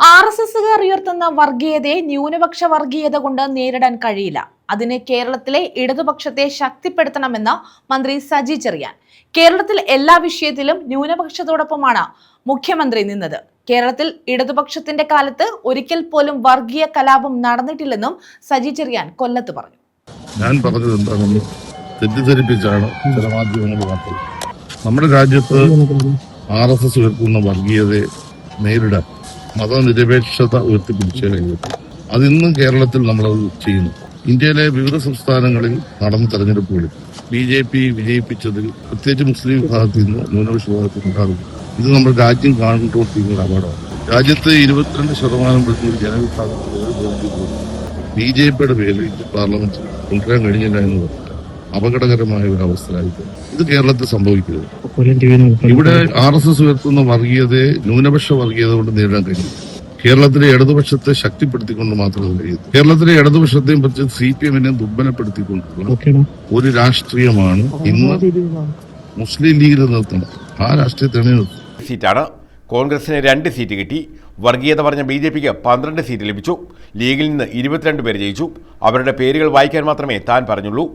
RSSകാർ ഉയർത്തുന്ന വർഗീയതയെ ന്യൂനപക്ഷ വർഗീയത കൊണ്ട് നേരിടാൻ കഴിയില്ല. അതിന് കേരളത്തിലെ ഇടതുപക്ഷത്തെ ശക്തിപ്പെടുത്തണമെന്ന് മന്ത്രി സജി ചെറിയാൻ. കേരളത്തിൽ എല്ലാ വിഷയത്തിലും ന്യൂനപക്ഷത്തോടൊപ്പമാണ് മുഖ്യമന്ത്രി നിന്നത്. കേരളത്തിൽ ഇടതുപക്ഷത്തിന്റെ കാലത്ത് ഒരിക്കൽ പോലും വർഗീയ കലാപം നടന്നിട്ടില്ലെന്നും സജി ചെറിയാൻ കൊല്ലത്ത് പറഞ്ഞു. ഞാൻ പറഞ്ഞത് എന്താണെന്ന് തെറ്റിദ്ധരിപ്പിച്ചാണ് ചില മാധ്യമങ്ങൾ വാർത്തകൾ. നമ്മുടെ രാജ്യത്ത് RSS ഉയർത്തുന്ന വർഗീയതയെ നേരിടാൻ മതനിരപേക്ഷത ഉയർത്തിപ്പിടിച്ചേ കഴിയും. അതിന്നും കേരളത്തിൽ നമ്മളത് ചെയ്യുന്നു. ഇന്ത്യയിലെ വിവിധ സംസ്ഥാനങ്ങളിൽ നടന്ന തെരഞ്ഞെടുപ്പുകളിൽ BJP വിജയിപ്പിച്ചതിൽ പ്രത്യേകിച്ച് മുസ്ലിം വിഭാഗത്തിൽ നിന്ന് ന്യൂനപക്ഷ വിഭാഗത്തിൽ ഉണ്ടാകും. ഇത് നമ്മുടെ രാജ്യം കണ്ടുകൊണ്ടിരിക്കുന്ന അപകടമാണ്. രാജ്യത്ത് 22% വരുന്ന ജനവിഭാഗം BJPയുടെ പേരിൽ പാർലമെന്റ് കൊണ്ടുവരാൻ കഴിഞ്ഞില്ല എന്നത് അപകടകരമായ ഒരു അവസ്ഥയായിട്ട് ഇത് കേരളത്തിൽ സംഭവിക്കരുത്. ഇവിടെ RSS ഉയർത്തുന്ന വർഗീയതയെ ന്യൂനപക്ഷ വർഗീയത കൊണ്ട് നേരിടാൻ കഴിയും. കേരളത്തിലെ ഇടതുപക്ഷത്തെ ശക്തിപ്പെടുത്തിക്കൊണ്ട് മാത്രമേ കഴിയൂ. കേരളത്തിലെ ഇടതുപക്ഷത്തെയും പറ്റി CPM-നെയും ദുർബലപ്പെടുത്തിക്കൊണ്ടുള്ള ഒരു രാഷ്ട്രീയമാണ് ഇന്ന് മുസ്ലിം ലീഗിൽ നിർത്തുന്നത്. ആ രാഷ്ട്രീയത്തെ സീറ്റാണ്. കോൺഗ്രസിന് 2 സീറ്റ് കിട്ടി. വർഗീയത പറഞ്ഞ BJPക്ക് 12 സീറ്റ് ലഭിച്ചു. ലീഗിൽ നിന്ന് 22 പേര് ജയിച്ചു. അവരുടെ പേരുകൾ വായിക്കാൻ മാത്രമേ താൻ പറഞ്ഞുള്ളൂ.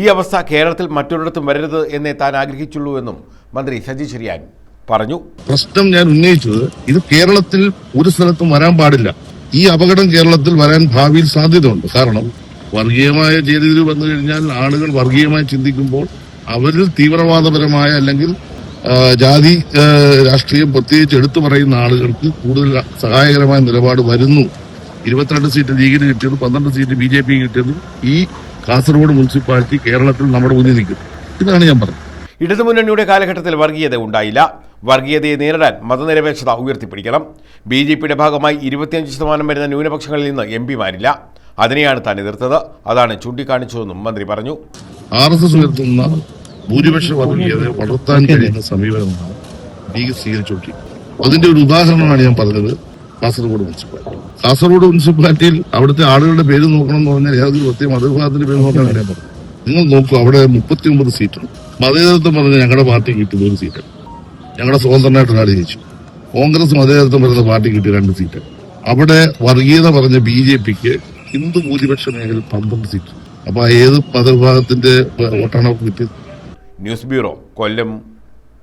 ഈ അവസ്ഥ കേരളത്തിൽ മറ്റൊരിടത്തും വരരുത് എന്നേ താൻ ആഗ്രഹിച്ചുള്ളൂ എന്നും മന്ത്രി സജി ചെറിയാൻ പറഞ്ഞു. പ്രശ്നം ഞാൻ ഉന്നയിച്ചത് ഇത് കേരളത്തിൽ ഒരു സ്ഥലത്തും വരാൻ പാടില്ല. ഈ അപകടം കേരളത്തിൽ വരാൻ ഭാവിയിൽ സാധ്യതയുണ്ട്. കാരണം വർഗീയമായ ചെയ്തിൽ വന്നു കഴിഞ്ഞാൽ ആളുകൾ വർഗീയമായി ചിന്തിക്കുമ്പോൾ അവരിൽ തീവ്രവാദപരമായ അല്ലെങ്കിൽ ജാതി രാഷ്ട്രീയം പ്രത്യേകിച്ച് എടുത്തു പറയുന്ന ആളുകൾക്ക് കൂടുതൽ സഹായകരമായ നിലപാട് വരുന്നു. 22 സീറ്റ് ലീഗിന് കിട്ടിയത്, 12 സീറ്റ് BJP കിട്ടിയത് ഈ കാസർഗോഡ് മുനിസിപ്പാലിറ്റി കേരളത്തിൽ നമ്മുടെ മുന്നിൽ നിൽക്കുന്നു. ഇതാണ് ഞാൻ പറഞ്ഞത്. ഇടതുമുന്നണിയുടെ കാലഘട്ടത്തിൽ വർഗീയത ഉണ്ടായില്ല. വർഗീയതയെ നേരിടാൻ മതനിരപേക്ഷത ഉയർത്തിപ്പിടിക്കണം. BJPയുടെ ഭാഗമായി 25% വരുന്ന ന്യൂനപക്ഷങ്ങളിൽ നിന്ന് MP-മാരില്ല. അതിനെയാണ് താൻ എതിർത്തത്. അതാണ് ചൂണ്ടിക്കാണിച്ചതെന്നും മന്ത്രി പറഞ്ഞു. RSS ഉയർത്തുന്ന ഭൂരിപക്ഷ വർഗീയതയെ വളർത്താൻ കഴിയുന്ന സമീപനമാണ് ലീഗ് സ്വീകരിച്ചുകൊണ്ടിരിക്കുന്നത്. അതിന്റെ ഒരു ഉദാഹരണമാണ് ഞാൻ പറഞ്ഞത് കാസർഗോഡ് മുനിസിപ്പാലിറ്റി. കാസർഗോഡ് മുനിസിപ്പാലിറ്റിയിൽ അവിടുത്തെ ആളുകളുടെ പേര് നോക്കണം എന്ന് പറഞ്ഞാൽ ഏതൊരു പ്രത്യേക മതവിഭാഗത്തിന്റെ പേര് നോക്കാൻ ഞാൻ പറഞ്ഞു. നിങ്ങൾ നോക്കൂ, അവിടെ 39 സീറ്റുണ്ട്. മതേതരത്വം പറഞ്ഞ ഞങ്ങളുടെ പാർട്ടി കിട്ടിയത് 1 സീറ്റ്. ഞങ്ങളുടെ സ്വതന്ത്രനായിട്ട് ഒരാൾ ജയിച്ചു. കോൺഗ്രസ് മതേതരത്വം പറയുന്ന പാർട്ടി കിട്ടിയ 2 സീറ്റ്. അവിടെ വർഗീയത പറഞ്ഞ BJPക്ക് ഹിന്ദു ഭൂരിപക്ഷ മേഖലയിൽ 12 സീറ്റ്. അപ്പൊ ഏത് മതവിഭാഗത്തിന്റെ വോട്ടാണ് അവർക്ക് കിട്ടിയത്? ന്യൂസ് ബ്യൂറോ, കൊല്ലം.